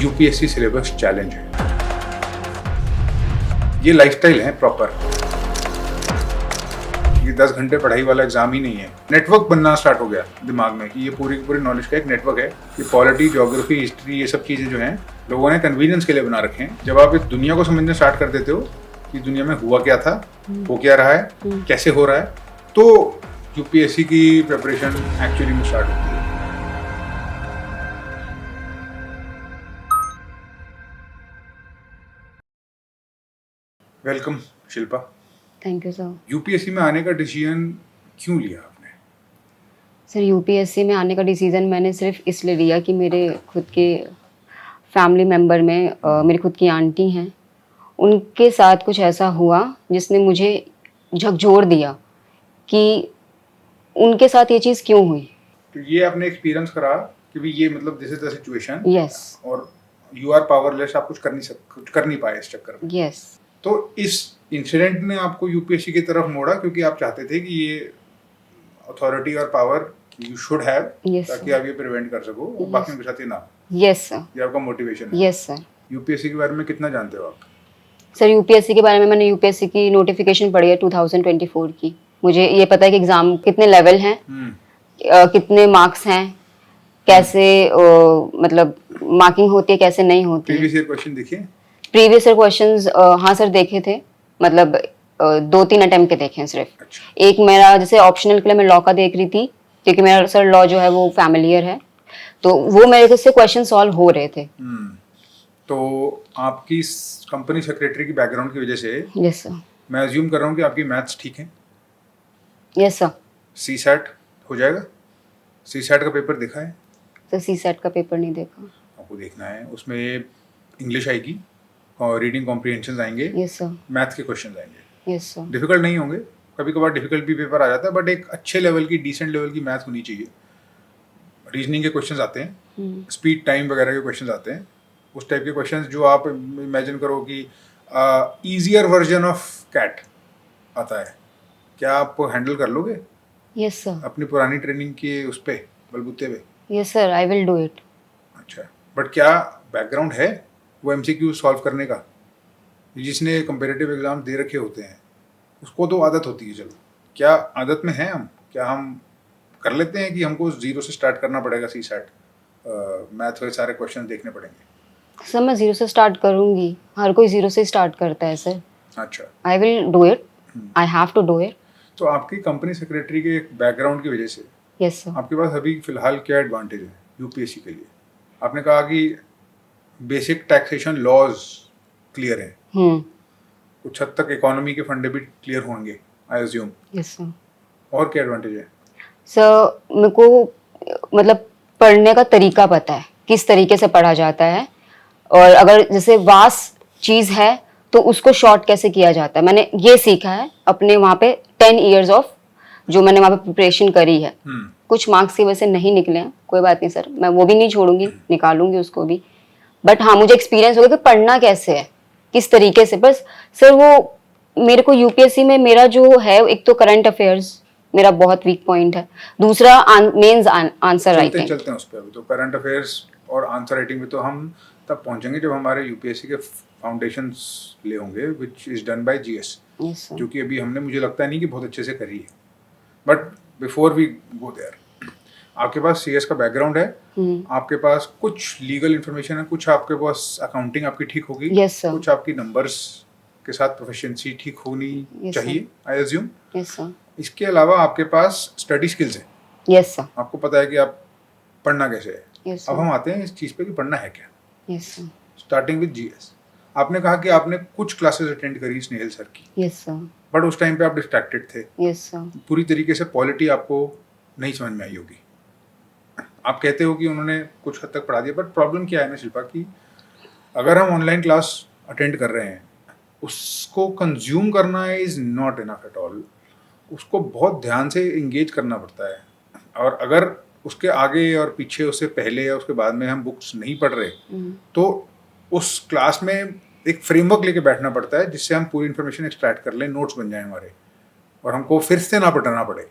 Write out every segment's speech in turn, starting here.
UPSC syllabus challenge है। ये lifestyle है प्रॉपर। ये 10 घंटे पढ़ाई वाला एग्जाम ही नहीं है। नेटवर्क बनना स्टार्ट हो गया दिमाग में कि ये पूरी की पूरी नॉलेज का एक नेटवर्क है। ये पॉलिटी, ज्योग्राफी, हिस्ट्री, ये सब चीजें जो हैं लोगों ने कन्वीनियंस के लिए बना रखे हैं। जब आप इस दुनिया को समझना स्टार्ट कर देते हो कि दुनिया में हुआ क्या था, हो क्या रहा है, कैसे हो रहा है, तो यूपीएससी की प्रिपरेशन एक्चुअली में स्टार्ट होती है। Welcome Shilpa. Thank you sir. UPSC में आने का डिसीजन क्यों लिया आपने? सर यूपीएससी में आने का डिसीज़न मैंने सिर्फ इसलिए लिया कि मेरे खुद के फैमिली मेम्बर में मेरी खुद की आंटी हैं, उनके साथ कुछ ऐसा हुआ जिसने मुझे झकझोर दिया कि उनके साथ ये चीज़ क्यों हुई। तो ये आपने एक्सपीरियंस करा कि भी ये मतलब this is the situation. Yes. और यू आर पावरलेस, आप कुछ कर नहीं पाए इस चक्कर में। यस। तो इस इंसिडेंट ने आपको यूपीएससी की तरफ मोड़ा क्योंकि आप चाहते थे कि ये अथॉरिटी और पावर यू शुड हैव, ताकि आप ये प्रिवेंट कर सको और बाकी के साथ ये ना। Yes sir. ये आपका मोटिवेशन है। Yes sir. यूपीएससी के बारे में कितना जानते हो आप? सर यूपीएससी के बारे में मैंने यूपीएससी की नोटिफिकेशन पढ़ी है 2024 की। मुझे ये पता है कि एग्ज़ाम कितने लेवल हैं, कितने मार्क्स हैं, कैसे मतलब मार्किंग होती है, कैसे नहीं होती है। प्रीवियस ईयर क्वेश्चन देखिए। प्रीवियस ईयर क्वेश्चंस हाँ सर देखे थे, मतलब 2-3 अटेम्प्ट के देखे हैं सिर्फ। अच्छा। एक मेरा जैसे ऑप्शनल के लिए मैं लॉ का देख रही थी क्योंकि मेरा सर लॉ जो है वो फैमिलियर है, तो वो मेरे से क्वेश्चन सॉल्व हो रहे थे। तो आपकी कंपनी सेक्रेटरी की बैकग्राउंड की वजह से यस सर। मैं अज्यूम कर रहा हूँ कि आपकी मैथ्स ठीक है। Yes sir. सीसैट हो जाएगा? सीसैट का पेपर देखा है? सर सीसैट का पेपर नहीं देखा। आपको देखना है, उसमें इंग्लिश आएगी और रीडिंग कॉम्प्रिहेंशन आएंगे। Yes sir. मैथ के क्वेश्चन आएंगे। Yes sir. डिफिकल्ट नहीं होंगे, कभी कभार डिफिकल्ट भी पेपर आ जाता है, बट एक अच्छे लेवल की, डिसेंट लेवल की मैथ होनी चाहिए। रीजनिंग के क्वेश्चंस आते हैं, स्पीड टाइम वगैरह के क्वेश्चंस आते हैं, उस टाइप के क्वेश्चंस जो आप इमेजिन करो कि ईजियर वर्जन ऑफ कैट आता है। क्या आप हैंडल कर लोगे? Yes sir. अपनी पुरानी ट्रेनिंग के उस पे बलबूते पे? Yes sir, I will do it. अच्छा, बट क्या बैकग्राउंड है वो एमसीक्यू सॉल्व करने का? जिसने कंपेरेटिव एग्जाम दे रखे होते हैं उसको तो आदत होती है। चलो, क्या आदत में है हम? क्या हम कर लेते हैं कि हमको जीरो से स्टार्ट करना पड़ेगा? सीसैट मैथ के सारे क्वेश्चन देखने पड़ेंगे? सर मैं जीरो से स्टार्ट करूंगी, हर कोई जीरो से स्टार्ट करता है सर। अच्छा। I will do it, I have to do it. तो आपकी कंपनी सेक्रेटरी के बैकग्राउंड की वजह से यस सर। आपके पास अभी फिलहाल क्या एडवांटेज है यूपीएससी के लिए? आपने कहा कि बेसिक टैक्सेशन लॉज क्लियर हैं, कुछ हद तक इकोनॉमी के फंडे भी क्लियर होंगे आई अज्यूम। Yes sir. और क्या एडवांटेज है? सर मेरे को मतलब पढ़ने का तरीका पता है, किस तरीके से पढ़ा जाता है, और अगर जैसे वास्ट चीज़ है तो उसको शॉर्ट कैसे किया जाता है, मैंने ये सीखा है अपने वहाँ पे 10 इयर्स ऑफ जो मैंने वहाँ पे प्रिपरेशन करी है। कुछ मार्क्स की वजह से नहीं निकले हैं, कोई बात नहीं सर, मैं वो भी नहीं छोड़ूंगी, निकालूंगी उसको भी। बट हाँ, मुझे एक्सपीरियंस हो गया कि पढ़ना कैसे है, किस तरीके से। बस सर वो मेरे को यूपीएससी में मेरा जो है, एक तो करंट अफेयर्स मेरा बहुत वीक पॉइंट है, दूसरा मेंस आंसर राइटिंग। चलते हैं उस पर। अभी तो करंट अफेयर्स और आंसर राइटिंग में तो हम तब पहुंचेंगे जब हमारे यूपीएससी के फाउंडेशंस ले होंगे, which is done by GS, जो कि अभी हमने, मुझे लगता नहीं कि बहुत अच्छे से करी है। But before we go there, आपके पास सीएस का बैकग्राउंड है, आपके पास कुछ लीगल इन्फॉर्मेशन है, कुछ आपके पास अकाउंटिंग आपकी ठीक होगी, कुछ आपकी नंबर्स के साथ प्रोफिशिएंसी ठीक होनी चाहिए आई अज्यूम। Yes sir. इसके अलावा आपके पास स्टडी स्किल्स है। Yes sir. आपको पता है कि आप पढ़ना कैसे है। Yes, अब हम आते हैं इस चीज़ पे कि पढ़ना है क्या। Yes sir. Starting with GS, आपने कहा कि आपने कुछ क्लासेस अटेंड करी स्नेहल सर की। Yes sir. बट उस टाइम पे आप डिस्ट्रैक्टेड थे। Yes sir. पूरी तरीके से पॉलिटी आपको नहीं समझ में आई होगी। आप कहते हो कि उन्होंने कुछ हद तक पढ़ा दिया, बट प्रॉब्लम क्या है ना शिल्पा, कि अगर हम ऑनलाइन क्लास अटेंड कर रहे हैं, उसको कंज्यूम करना is not enough at all. उसको बहुत ध्यान से इंगेज करना पड़ता है, और अगर उसके आगे और पीछे, उससे पहले या उसके बाद में हम बुक्स नहीं पढ़ रहे, तो उस क्लास में एक फ्रेमवर्क लेके बैठना पड़ता है जिससे हम पूरी इन्फॉर्मेशन एक्सट्रैक्ट कर लें, नोट्स बन जाए हमारे, और हमको फिर से ना पढ़ना पड़े।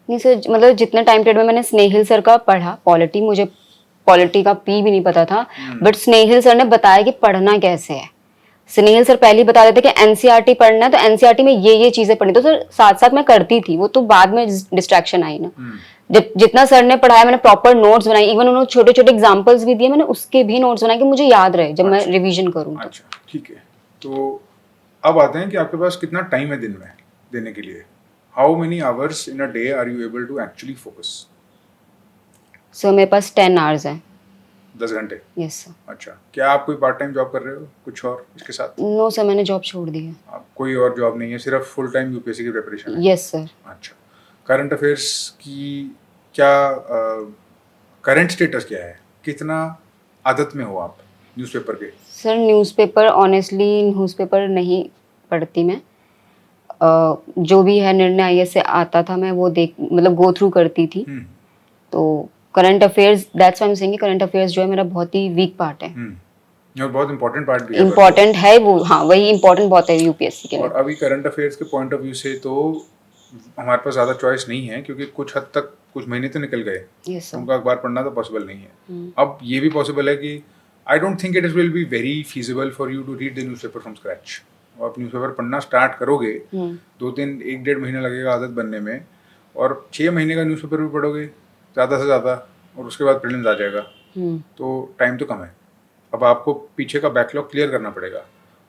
नहीं सर, मतलब जितने टाइम पीरियड में मैंने स्नेहिल सर का पढ़ा, पॉलिटी मुझे पॉलिटी का पी भी नहीं पता था, बट स्नेहिल सर ने बताया कि पढ़ना कैसे है। स्नेहिल सर पहले ही बता देते कि एनसीईआरटी पढ़ना है तो एनसीईआरटी में ये चीजें पढ़नी, तो सर साथ साथ मैं करती थी, वो तो बाद में डिस्ट्रैक्शन आई ना। जब जितना सर ने पढ़ाया मैंने प्रॉपर नोट्स बनाए, इवन उन्होंने छोटे छोटे एग्जांपल्स भी दिए, मैंने उसके भी नोट्स बनाए कि मुझे याद रहे जब मैं रिवीजन करूं तो। अच्छा ठीक है, तो अब आते हैं कि आपके पास कितना टाइम है दिन में देने के लिए। How many hours in a day are you able to actually focus? Sir मेरे पास 10 आवर्स है। 10 घंटे? Yes sir. अच्छा, क्या आप कोई पार्ट टाइम जॉब कर रहे हो कुछ और इसके साथ? नो सर, मैंने जॉब छोड़ दी है। आप कोई और जॉब नहीं है, सिर्फ फुल टाइम यूपीएससी की प्रिपरेशन है? Yes sir. अच्छा, करंट अफेयर्स की क्या करंट स्टेटस क्या है? कितना आदत में हो आप न्यूज़पेपर के? सर न्यूज़पेपर, ऑनेस्टली न्यूज़पेपर नहीं पढ़ती मैं। जो भी है निर्णय आईएएस से आता था मैं वो देख मतलब गो थ्रू करती थी। तो current affairs, that's why I am saying current affairs जो है मेरा बहुत ही वीक पार्ट है। और बहुत इंपॉर्टेंट पार्ट भी है। इम्पोर्टेंट है वो, हाँ वही इम्पोर्टेंट बहुत है यूपीएससी के लिए। और अभी करंट अफेयर्स के पॉइंट ऑफ व्यू से तो हमारे पास ज़्यादा चॉइस नहीं है, क्योंकि कुछ हद तक कुछ महीने तो निकल गए, यस सर। उनका अखबार पढ़ना तो पॉसिबल नहीं है। अब ये भी पॉसिबल है कि I don't think it will be very feasible for you to read the newspaper from scratch. और आप न्यूज़पेपर पढ़ना स्टार्ट करोगे, 1-1.5 महीना लगेगा आदत बनने में, और 6 महीने का न्यूज़पेपर भी पढ़ोगे ज़्यादा से ज़्यादा, और उसके बाद प्रीलिम्स आ जाएगा, तो टाइम तो कम है। अब आपको पीछे का बैकलॉग क्लियर करना पड़ेगा,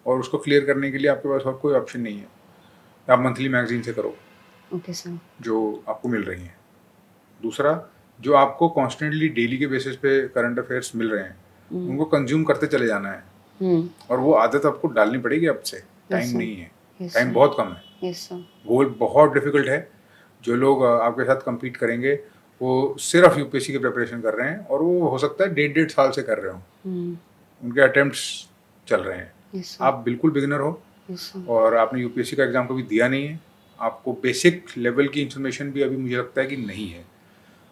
और उसको क्लियर करने के लिए आपके पास और कोई ऑप्शन नहीं है। आप मंथली मैगजीन से करो, ओके सर, जो आपको मिल रही हैं। दूसरा, जो आपको कॉन्स्टेंटली डेली के बेसिस पे करंट अफेयर्स मिल रहे हैं, उनको कंज्यूम करते चले जाना है, और वो आदत आपको डालनी पड़ेगी अब से। टाइम नहीं है, टाइम बहुत कम है। Yes sir. गोल बहुत डिफिकल्ट है। जो लोग आपके साथ compete करेंगे वो सिर्फ यूपीएससी की प्रिपरेशन कर रहे हैं, और वो हो सकता है 1.5 साल से कर रहे हो, उनके अटेम्प्ट्स चल रहे हैं। Yes sir. आप बिल्कुल बिगिनर हो, और आपने यूपीएससी का एग्ज़ाम कभी दिया नहीं है, आपको बेसिक लेवल की इंफॉर्मेशन भी अभी मुझे लगता है कि नहीं है।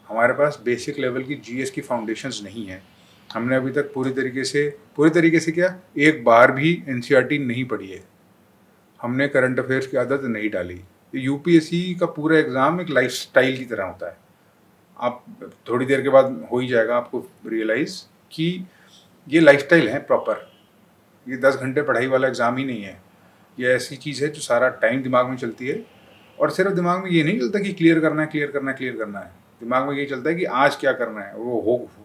हमारे पास बेसिक लेवल की जीएस की फाउंडेशंस नहीं है। हमने अभी तक पूरी तरीके से क्या, एक बार भी एनसीईआरटी नहीं पढ़ी है। हमने करंट अफेयर्स की आदत नहीं डाली। यूपीएससी का पूरा एग्ज़ाम एक लाइफ स्टाइल की तरह होता है। आप थोड़ी देर के बाद हो ही जाएगा आपको रियलाइज़ कि ये लाइफस्टाइल है प्रॉपर। ये 10 घंटे पढ़ाई वाला एग्ज़ाम ही नहीं है। ये ऐसी चीज़ है जो सारा टाइम दिमाग में चलती है, और सिर्फ दिमाग में ये नहीं चलता कि क्लियर करना है। दिमाग में ये चलता है कि आज क्या करना है, वो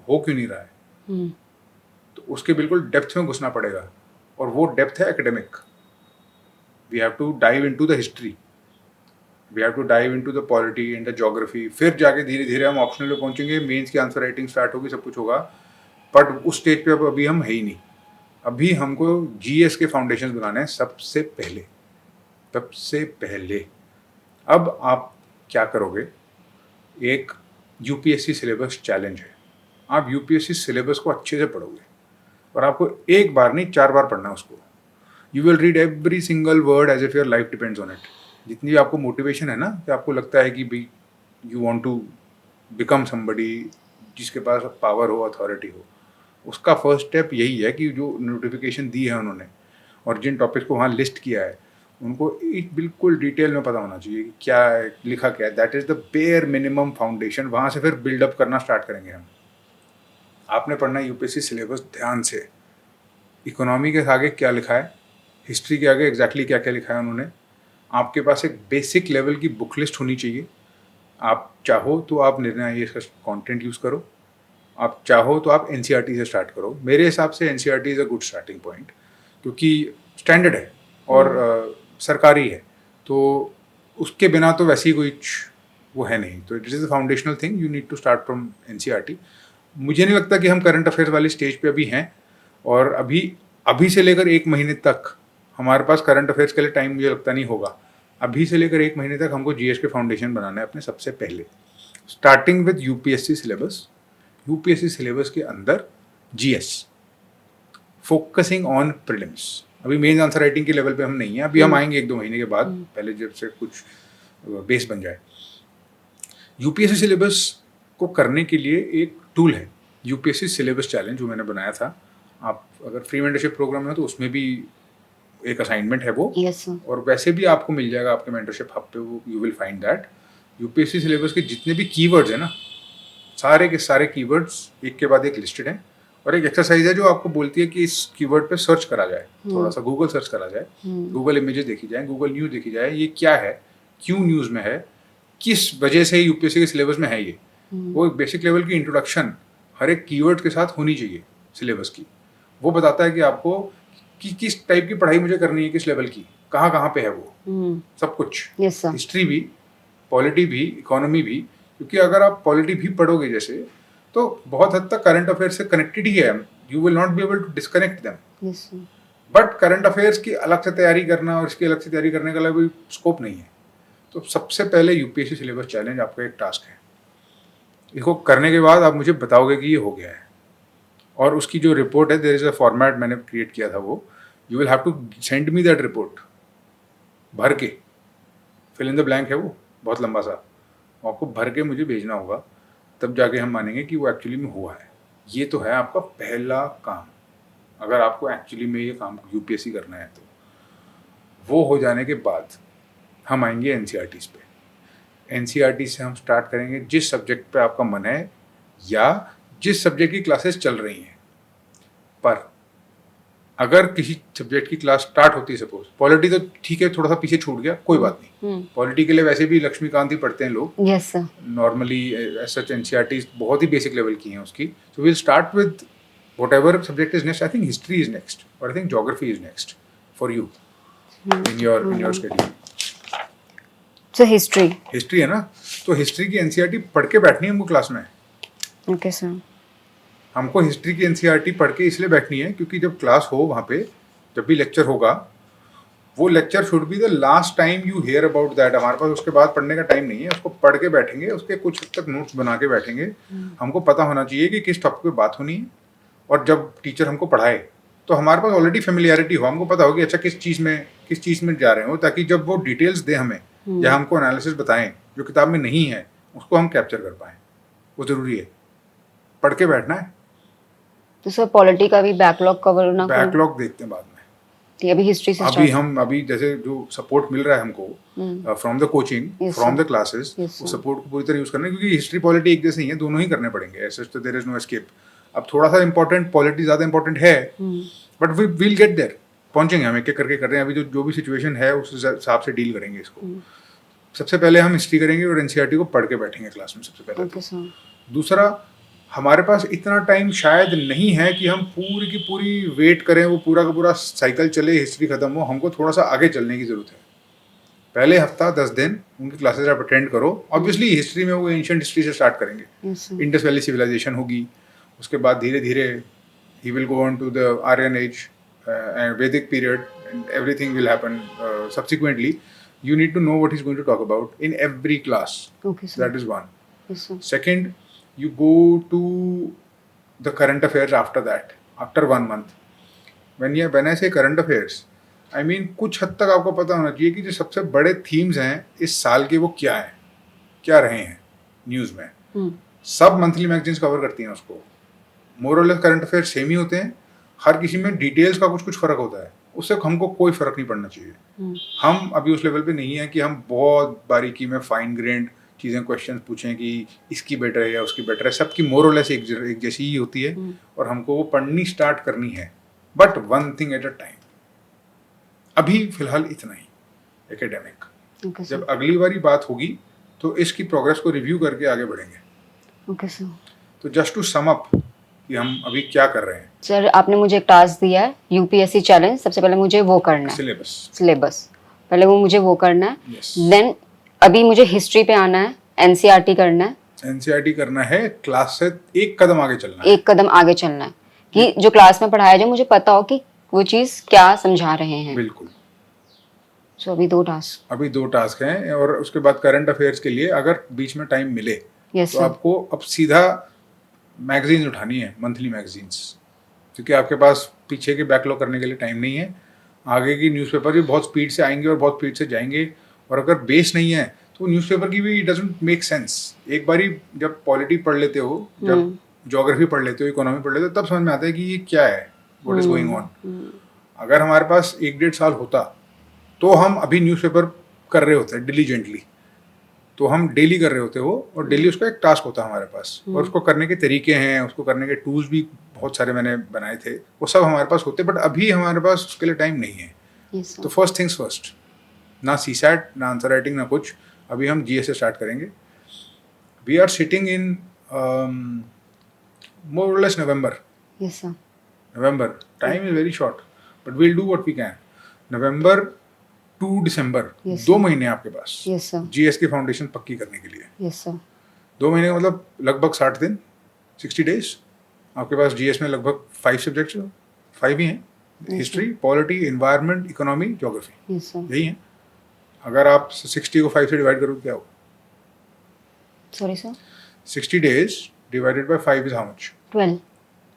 हो क्यों नहीं रहा है। तो उसके बिल्कुल डेप्थ में घुसना पड़ेगा, और वो डेप्थ है academic. We have to dive into the history, we have to dive into the polity and the geography. फिर जाके धीरे धीरे हम ऑप्शनल पे पहुंचेंगे, मेंस की आंसर राइटिंग स्टार्ट होगी, सब कुछ होगा। बट उस स्टेज पे अब अभी हम है ही नहीं। अभी हमको जीएस के फाउंडेशंस बनाने हैं सबसे पहले। अब आप क्या करोगे, एक यूपीएससी सिलेबस चैलेंज है। आप यूपीएससी सिलेबस को अच्छे से पढ़ोगे, और आपको एक बार नहीं 4 बार पढ़ना है उसको। You will read every single word as if your life depends on it. जितनी आपको मोटिवेशन है ना, कि आपको लगता है कि भाई you want to become somebody जिसके पास पावर हो, अथॉरिटी हो, उसका फर्स्ट स्टेप यही है कि जो नोटिफिकेशन दी है उन्होंने, और जिन टॉपिक्स को वहाँ लिस्ट किया है, उनको एक बिल्कुल डिटेल में पता होना चाहिए कि क्या है, लिखा क्या है। That is the bare minimum foundation. वहाँ से फिर बिल्डअप करना स्टार्ट करेंगे हम। आपने पढ़ना है यूपीएससी सिलेबस ध्यान से। इकोनॉमी के आगे क्या लिखा है, हिस्ट्री के आगे एग्जैक्टली क्या क्या लिखा है उन्होंने। आपके पास एक बेसिक लेवल की बुक लिस्ट होनी चाहिए। आप चाहो तो आप निर्णय आईएएस का कंटेंट यूज़ करो, आप चाहो तो आप एनसीईआरटी से स्टार्ट करो। मेरे हिसाब से NCERT is a good starting point, क्योंकि स्टैंडर्ड है और सरकारी है, तो उसके बिना तो वैसे ही कोई वो है नहीं। तो it is a foundational thing, you need to start from NCERT. मुझे नहीं लगता कि हम करंट अफेयर्स वाली स्टेज पे अभी हैं, और अभी से लेकर 1 महीने तक हमारे पास करंट अफेयर्स के लिए टाइम मुझे लगता नहीं होगा। अभी से लेकर 1 महीने तक हमको जीएस के फाउंडेशन बनाना है अपने सबसे पहले, starting with UPSC syllabus. UPSC syllabus के अंदर जीएस, फोकसिंग ऑन प्रीलिम्स। अभी मेन आंसर राइटिंग के लेवल पे हम नहीं है, अभी हम आएंगे 1-2 महीने के बाद, पहले जब से कुछ बेस बन जाए। यूपीएससी सिलेबस को करने के लिए एक टूल है, यूपीएससी सिलेबस चैलेंज, जो मैंने बनाया था। आप अगर फ्री मेंटरशिप प्रोग्राम में हो तो उसमें भी एक असाइनमेंट है वो। yes, और वैसे भी आपको मिल जाएगा आपके मेंटरशिप हब पे, वो you will find that UPSC syllabus के जितने भी कीवर्ड्स है ना, सारे के सारे कीवर्ड्स एक के बाद एक लिस्टेड हैं, और एक एक्सरसाइज है जो आपको बोलती है कि इस कीवर्ड पे सर्च करा जाए, थोड़ा सा गूगल सर्च करा जाए, गूगल इमेजेस देखी जाए, गूगल न्यूज़ देखी जाए, ये क्या है, क्यों न्यूज़ में है, किस वजह से यूपीएससी के सिलेबस में है ये। वो एक बेसिक लेवल की इंट्रोडक्शन हर एक कीवर्ड के साथ होनी चाहिए सिलेबस की। वो बताता है कि आपको कि किस टाइप की पढ़ाई मुझे करनी है, किस लेवल की, कहाँ कहाँ पे है वो सब कुछ। Yes sir. हिस्ट्री भी, पॉलिटी भी, इकोनॉमी भी, क्योंकि अगर आप पॉलिटी भी पढ़ोगे जैसे, तो बहुत हद तक करंट अफेयर से कनेक्टेड ही है, you will not be able to disconnect them. Yes sir. But current affairs की अलग से तैयारी करना और इसकी अलग से तैयारी करने का कोई स्कोप नहीं है। तो सबसे पहले यूपीएससी सिलेबस चैलेंज आपका एक टास्क है, इसको करने के बाद आप मुझे बताओगे कि ये हो गया है, और उसकी जो रिपोर्ट है, देयर इज अ फॉर्मेट मैंने क्रिएट किया था, वो you will have to send me that report भर के, फिल इन द ब्लैंक है वो बहुत लंबा सा, आपको भर के मुझे भेजना होगा, तब जाके हम मानेंगे कि वो एक्चुअली में हुआ है। ये तो है आपका पहला काम, अगर आपको एक्चुअली में ये काम यूपीएससी करना है तो। वो हो जाने के बाद हम आएंगे एनसीईआरटीज़ पे। एनसीईआरटी से हम स्टार्ट करेंगे जिस सब्जेक्ट पे आपका मन है या जिस सब्जेक्ट की क्लासेस चल रही हैं। पर अगर किसी सब्जेक्ट की क्लास स्टार्ट होती है, सपोज पॉलिटी तो ठीक है, थोड़ा सा पीछे छूट गया, कोई बात नहीं, पॉलिटी के लिए वैसे भी लक्ष्मीकांत ही पढ़ते हैं लोग। Yes sir. Normally such NCERT बहुत ही बेसिक लेवल की हैं उसकी। So will start with whatever subject is next. I think history is next, और I think geography is next for you in your study. So history है ना, तो history की एनसीईआरटी पढ़ के बैठनी है हमको क्लास में। Okay sir. हमको हिस्ट्री की एनसीईआरटी पढ़ के इसलिए बैठनी है क्योंकि जब क्लास हो वहाँ पे, जब भी लेक्चर होगा, वो lecture should be the last time you hear about that. हमारे पास उसके बाद पढ़ने का टाइम नहीं है, उसको पढ़ के बैठेंगे, उसके कुछ हद तक नोट्स बना के बैठेंगे। हमको पता होना चाहिए कि किस टॉपिक पे बात होनी है, और जब टीचर हमको पढ़ाए तो हमारे पास ऑलरेडी फेमिलियरिटी हो, हमको पता हो कि अच्छा किस चीज़ में जा रहे हो, ताकि जब वो डिटेल्स दे हमें या हमको एनालिसिस बताएं जो किताब में नहीं है, उसको हम कैप्चर कर पाएँ। वो ज़रूरी है, पढ़ के बैठना है। तो सर पॉलिटी का भी बैकलॉग कवर ना, बैकलॉग देखते हैं बाद में। ठीक है, अभी हिस्ट्री से अभी जैसे जो सपोर्ट मिल रहा है हमको from the coaching, from the classes, वो सपोर्ट को पूरी तरह यूज करना है, क्योंकि हिस्ट्री पॉलिटी एक जैसे ही है, दोनों ही करने पड़ेंगे, ऐसे तो देयर इज नो एस्केप। अब थोड़ा सा इंपॉर्टेंट पॉलिटी ज़्यादा इंपॉर्टेंट है, but we will get there, पहुंचेंगे हम, एक एक करके कर रहे हैं। अभी जो भी सिचुएशन है उस हिसाब से डील करेंगे इसको। सबसे पहले हम हिस्ट्री करेंगे और एनसीईआरटी को पढ़ के बैठेंगे क्लास में सबसे पहले। दूसरा, हमारे पास इतना टाइम शायद नहीं है कि हम पूरी की पूरी वेट करें, वो पूरा का पूरा साइकिल चले, हिस्ट्री खत्म हो। हमको थोड़ा सा आगे चलने की ज़रूरत है। पहले हफ्ता 10 दिन उनकी क्लासेस आप अटेंड करो। ऑब्वियसली हिस्ट्री में वो एंशिएंट हिस्ट्री से स्टार्ट करेंगे, इंडस वैली सिविलाइजेशन होगी, उसके बाद धीरे धीरे ही will go on to the Aryan age and Vedic period, and everything will happen subsequently. You need to know what he's going to talk about in every class. Okay, sir. That is one. Yes, sir. Second, you go to the current affairs after that, after 1 month. When I say current affairs, I mean कुछ हद तक आपको पता होना चाहिए कि जो सबसे बड़े themes हैं इस साल के, वो क्या हैं, क्या रहे हैं न्यूज़ में। सब मंथली मैगजीन्स कवर करती हैं उसको। मोर और लेस करंट अफेयर्स सेम ही होते हैं, हर किसी में डिटेल्स का कुछ कुछ फ़र्क होता है, उससे हमको कोई फ़र्क नहीं पड़ना चाहिए। हम अभी उस लेवल पे नहीं है कि हम बहुत बारीकी में फाइन ग्रेन्ड चीज़ें, क्वेश्चन पूछें कि इसकी बेटर है या उसकी बेटर है। सबकी मोर और लेस एक जैसी ही होती है, और हमको वो पढ़नी स्टार्ट करनी है, but one thing at a time. अभी फिलहाल इतना ही एकेडमिक। जब अगली बारी बात होगी तो इसकी प्रोग्रेस को रिव्यू करके आगे बढ़ेंगे। Okay sir. तो जस्ट टू सम अप कि हम अभी क्या कर रहे हैं। सर आपने मुझे एक टास्क दिया है, यूपीएससी चैलेंज। सबसे पहले मुझे वो करना है, सिलेबस पहले वो मुझे वो करना है। देन अभी मुझे हिस्ट्री पे आना है, एनसीईआरटी करना है। एनसीईआरटी करना है, क्लास से एक कदम आगे चलना है, एक कदम आगे चलना है, कि जो क्लास में पढ़ाया जाए मुझे पता हो कि वो चीज़ क्या समझा रहे हैं। बिल्कुल। सो अभी दो टास्क हैं, और उसके बाद करंट अफेयर्स के लिए अगर बीच में टाइम मिले तो आपको अब सीधा मैगजीन्स उठानी है, मंथली मैगजीन्स, क्योंकि आपके पास पीछे के बैकलॉग करने के लिए टाइम नहीं है। आगे की न्यूज़पेपर भी बहुत स्पीड से आएंगे और बहुत स्पीड से जाएंगे, और अगर बेस नहीं है तो न्यूज़पेपर की भी डजंट मेक सेंस। एक बारी जब पॉलिटी पढ़ लेते हो, जब ज्योग्राफी पढ़ लेते हो, इकोनॉमी पढ़ लेते हो, तब समझ में आता है कि ये क्या है, व्हाट इज गोइंग ऑन। अगर हमारे पास 1-1.5 साल होता तो हम अभी न्यूज़पेपर कर रहे होते डिलीजेंटली, तो हम डेली कर रहे होते हो और डेली उसका एक टास्क होता है हमारे पास और उसको करने के तरीके हैं, उसको करने के टूल्स भी बहुत सारे मैंने बनाए थे, वो सब हमारे पास होते, बट अभी हमारे पास उसके लिए टाइम नहीं है। Yes, तो sir. फर्स्ट थिंग्स फर्स्ट, ना सीसैट ना आंसर राइटिंग ना कुछ, अभी हम जीएस से स्टार्ट करेंगे। वी आर सिटिंग इन मोर और less November. Yes, sir. November. Time is very short, but we'll do what we can. November to December, Yes, 2 sir. महीने आपके पास Yes, sir. जीएस की फाउंडेशन पक्की करने के लिए। Yes, sir. 2 महीने का मतलब लगभग 60 दिन, 60 डेज। आपके पास जीएस में लगभग 5 सब्जेक्ट्स, 5 ही हैं, history, polity, environment, economy, geography, Yes, sir. यही हैं। अगर आप 60 को 5 से डिवाइड करो तो क्या होगा? Sorry, sir. 60 days divided by 5 is how much? 12.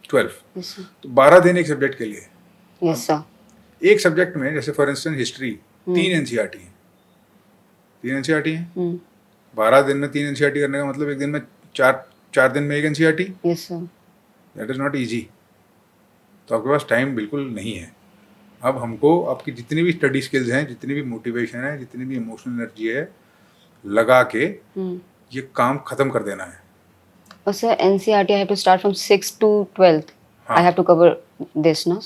12. Yes, sir. तो 12 दिन एक सब्जेक्ट के लिए। Yes, sir. एक सब्जेक्ट में जैसे फॉर इंस्टेंस हिस्ट्री 3 एनसीईआरटी है, 3 एनसीईआरटी है। Hmm. 12 दिन में 3 एनसीईआरटी करने का मतलब एक दिन में 4 दिन में एक NCERT, Yes, sir. That is not easy. तो आपके पास टाइम बिल्कुल नहीं है। अब हमको आपकी जितनी भी स्टडी स्किल्स हैं, जितनी भी मोटिवेशन है, जितनी भी इमोशनल एनर्जी है, लगा के ये काम खत्म कर देना है। Oh, sir, NCERT, I have to start from 6th to 12th. I हाँ। have to cover this, no?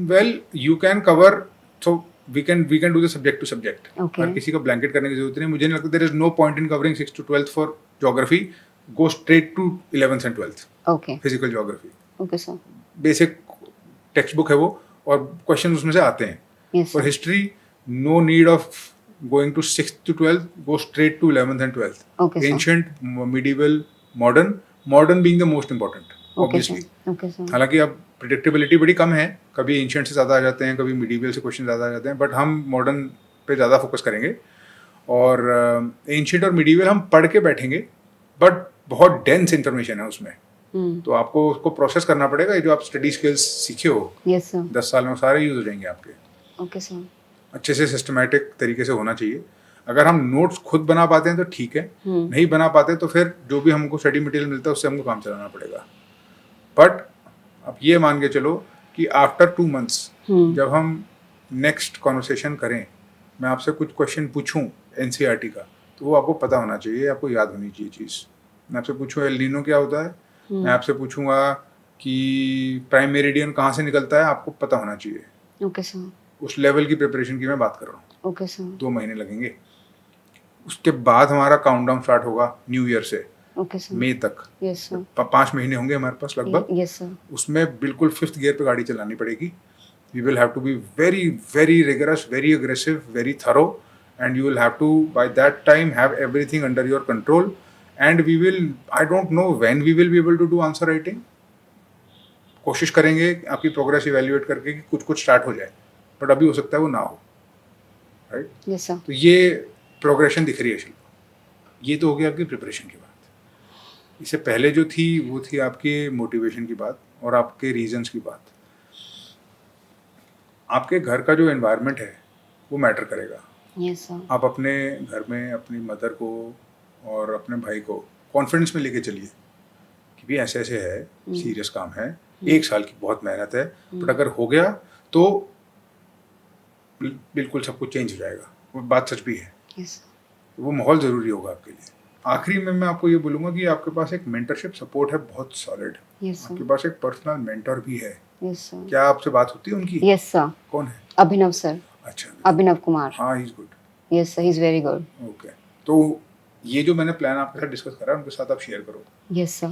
Well you can cover, so we can do the subject to subject. Okay. हर किसी को ब्लैंकेट करने की जरूरत नहीं, मुझे नहीं लगता there is no point in covering 6th to 12th for geography. Go straight to 11th and 12th Okay. Physical geography. Okay, sir. Basic textbook है वो और क्वेश्चन उसमें से आते हैं। Yes, for sir. History no need of going to 6th to 12th, go straight to 11th and 12th। Okay, sir. Ancient, medieval, modern being the most important Okay, sir. Obviously. Okay, sir. हालांकि अब predictability बड़ी कम है, कभी ancient से ज़्यादा आ जाते हैं, कभी मिडिवल से क्वेश्चन ज़्यादा आ जाते हैं, बट हम मॉडर्न पे ज़्यादा फोकस करेंगे। और एंशिएंट और मिडिवल हम पढ़ के बैठेंगे, बट बहुत डेंस इन्फॉर्मेशन है उसमें, Hmm. तो आपको उसको प्रोसेस करना पड़ेगा। ये जो आप स्टडी स्किल्स सीखे हो Yes, sir. 10 साल में, वो सारे यूज हो जाएंगे आपके। Okay, sir. अच्छे से सिस्टमेटिक तरीके से होना चाहिए। अगर हम नोट्स खुद बना पाते हैं तो ठीक है, नहीं बना पाते तो फिर जो भी हमको स्टडी मटेरियल मिलता है उससे हमको काम चलाना पड़ेगा। बट अब ये मान के चलो कि आफ्टर 2 months जब हम नेक्स्ट कॉन्वर्सेशन करें, मैं आपसे कुछ क्वेश्चन पूछूं एनसीईआरटी का, तो वो आपको पता होना चाहिए, आपको याद होनी चाहिए चीज़। मैं आपसे पूछूं एल नीनो क्या होता है, मैं आपसे पूछूंगा कि प्राइम मेरिडियन कहाँ से निकलता है, आपको पता होना चाहिए। Okay, sir. उस लेवल की प्रिपरेशन की मैं बात कर रहा हूँ। Okay, sir. 2 महीने लगेंगे। उसके बाद हमारा काउंटडाउन स्टार्ट होगा न्यू ईयर से Okay, sir. मई तक। Yes, sir. 5 महीने होंगे हमारे पास लगभग। Yes, sir. उसमें बिल्कुल 5th गियर पे गाड़ी चलानी पड़ेगी। We will have to be very very rigorous, very aggressive, very thorough, and you will have to by that time have everything under your control. And we will, I don't know when we will be able to do answer writing. कोशिश करेंगे आपकी progress evaluate करके कि कुछ start हो जाए, but अभी हो सकता है वो ना हो, राइट? Yes, sir. तो ये प्रोग्रेशन दिख रही है शिल्पा। ये तो हो गई आपकी प्रिपरेशन की बात। इससे पहले जो थी वो थी आपके मोटिवेशन की बात और आपके रीजंस की बात। आपके घर का जो एनवायरनमेंट है वो मैटर करेगा। Yes, sir. आप अपने घर में अपनी मदर को और अपने भाई को कॉन्फिडेंस में लेके चलिए कि भी ऐसे ऐसे है, सीरियस काम है, 1 साल की बहुत मेहनत है, बट अगर हो गया तो बिल्कुल सब कुछ चेंज हो जाएगा। वो बात सच भी है। Yes, sir. वो माहौल ज़रूरी होगा आपके लिए। आखिरी में मैं आपको ये बोलूँगा कि आपके पास एक मेंटरशिप सपोर्ट है बहुत सॉलिड। Yes, sir. आपके पास एक पर्सनल मेंटर भी है। Yes, sir. क्या आपसे बात होती है उनकी? Yes, sir. कौन है? Abhinav, sir. अच्छा, Abhinav Kumar. हाँ, he is good. Yes, sir. He's very good. Okay, तो ये जो मैंने प्लान आपके साथ डिस्कस करा उनके साथ आप शेयर करो। Yes, sir.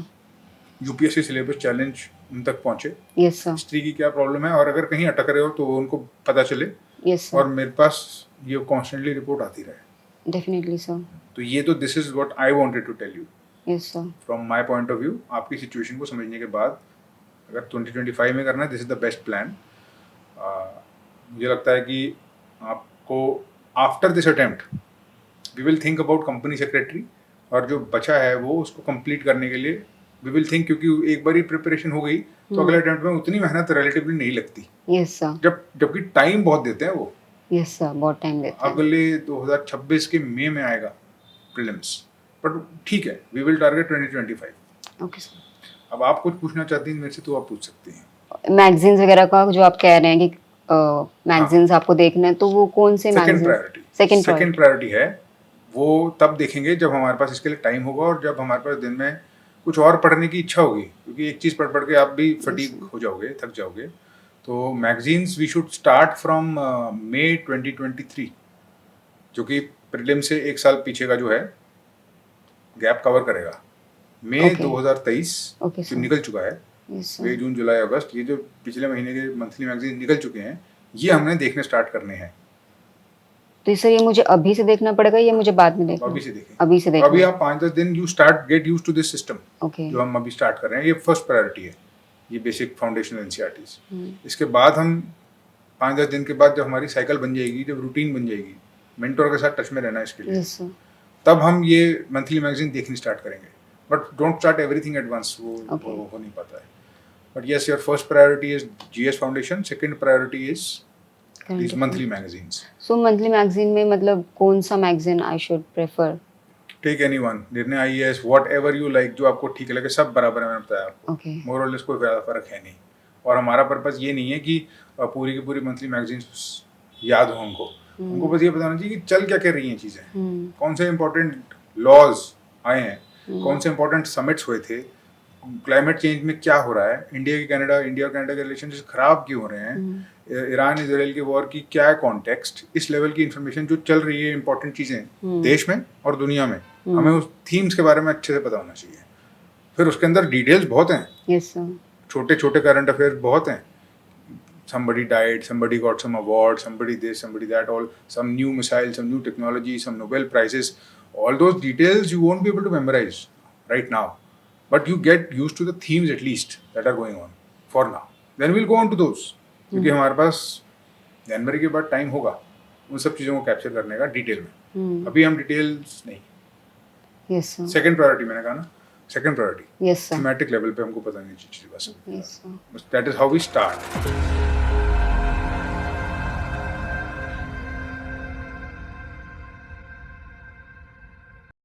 UPSC syllabus challenge उन तक पहुंचे, Yes, sir. हिस्ट्री की क्या प्रॉब्लम है, और अगर कहीं अटक रहे हो तो उनको पता चले, Yes, sir. और मेरे पास ये कॉन्स्टेंटली रिपोर्ट आती रहे। Definitely, sir. तो ये तो this is what I wanted to tell you Yes, sir. From my point of view. आपकी सिचुएशन को समझने के बाद अगर 2025 में करना है, this is the best plan. मुझे लगता है कि आपको after this attempt we will think about company secretary, और जो बचा है वो उसको कंप्लीट करने के लिए वी विल थिंक, क्योंकि एक बार ही प्रिपरेशन हो गई तो अगले अटेम्प्ट में उतनी मेहनत रिलेटिवली नहीं लगती। Yes, sir. जबकि टाइम बहुत देते हैं वो। Yes, sir. बहुत टाइम देते हैं. अगले 2026 के मई में आएगा प्रीलिम्स, बट ठीक है, we will target 2025। Okay, sir. अब आप कुछ पूछना चाहती हैं मेरे से तो आप पूछ सकती हैं। मैगजीन्स वगैरह का जो आप कह रहे हैं कि मैगजीन्स आपको देखना है, तो वो कौन से second magazine? Priority, second second priority है वो तब देखेंगे जब हमारे पास इसके लिए टाइम होगा और जब हमारे पास दिन में कुछ और पढ़ने की इच्छा होगी, क्योंकि एक चीज़ पढ़ पढ़ के आप भी फटीग हो जाओगे, थक जाओगे। तो magazines we should start from May 2023, जो कि प्रीलिम से एक साल पीछे का जो है गैप कवर करेगा। मई Okay. 2023 Okay, जो sir. निकल चुका है, Yes, sir. मई, जून, जुलाई, अगस्त, ये जो पिछले महीने के मंथली मैगजीन निकल चुके हैं, ये हमने देखने स्टार्ट करने हैं। तो सर ये मुझे अभी से देखना पड़ेगा या मुझे बाद में देखना? अभी से देखें। अभी से तो देखना। अभी आप 5-10 दिन you start get use to this system okay. जो हम अभी स्टार्ट कर रहे हैं। ये फर्स्ट प्रायोरिटी है, ये बेसिक फाउंडेशनल एनसीईआरटीज। हम्म। इसके बाद हम 5-10 दिन के बाद जब हमारी साइकिल बन जाएगी, जब रूटीन बन जाएगी, मेंटोर के साथ टच में रहना है इसके लिए, यस सर। तब हम ये मंथली मैगजीन देखनी स्टार्ट करेंगे। But don't start everything at once, वो हो नहीं पाता है। But yes, your first priority is GS foundation, second priority is these monthly magazines. So monthly magazine में मतलब कौन सा magazine I should prefer? Take anyone, Nirnay IAS, whatever you like, जो आपको ठीक लगे, सब बराबर है, मैंने बताया आपको। ओके। मोर और लेस कोई ज़्यादा फर्क है नहीं। और हमारा पर्पस ये नहीं है कि पूरी की पूरी मंथली मैगजीन्स याद हो हमको। हमको बस ये बताना चाहिए कि चल क्या कर रही हैं चीज़ें, कौन से इंपॉर्टेंट लॉज आए हैं, कौन से इंपॉर्टेंट समिट्स हुए थे, क्लाइमेट चेंज में क्या हो रहा है, इंडिया और कनाडा के रिलेशनशिप खराब क्यों हो रहे हैं, ईरान इजराइल की वॉर की क्या है कॉन्टेक्स्ट, इस लेवल की इन्फॉर्मेशन जो चल रही है, इंपॉर्टेंट चीज़ें देश में और दुनिया में, हमें उस थीम्स के बारे में अच्छे से पता होना चाहिए। फिर उसके अंदर डिटेल्स बहुत हैं, यस सर। छोटे छोटे करंट अफेयर्स बहुत हैं। somebody died, somebody got some award, somebody this, somebody that, all some new missile, some new technology, some Nobel prizes. All those details you won't be able to memorize right now, but you get used to the themes at least that are going on for now. Then we'll go on to those, क्योंकि हमारे पास जनवरी के बाद time होगा उन सब चीज़ों को capture करने का डिटेल में। अभी हम डिटेल्स नहीं। Yes sir. सेकंड प्रायोरिटी मैंने कहा ना, second priority yes sir. Thematic level पे हमको पता नहीं चीज़ बस। Yes sir. That is how we start.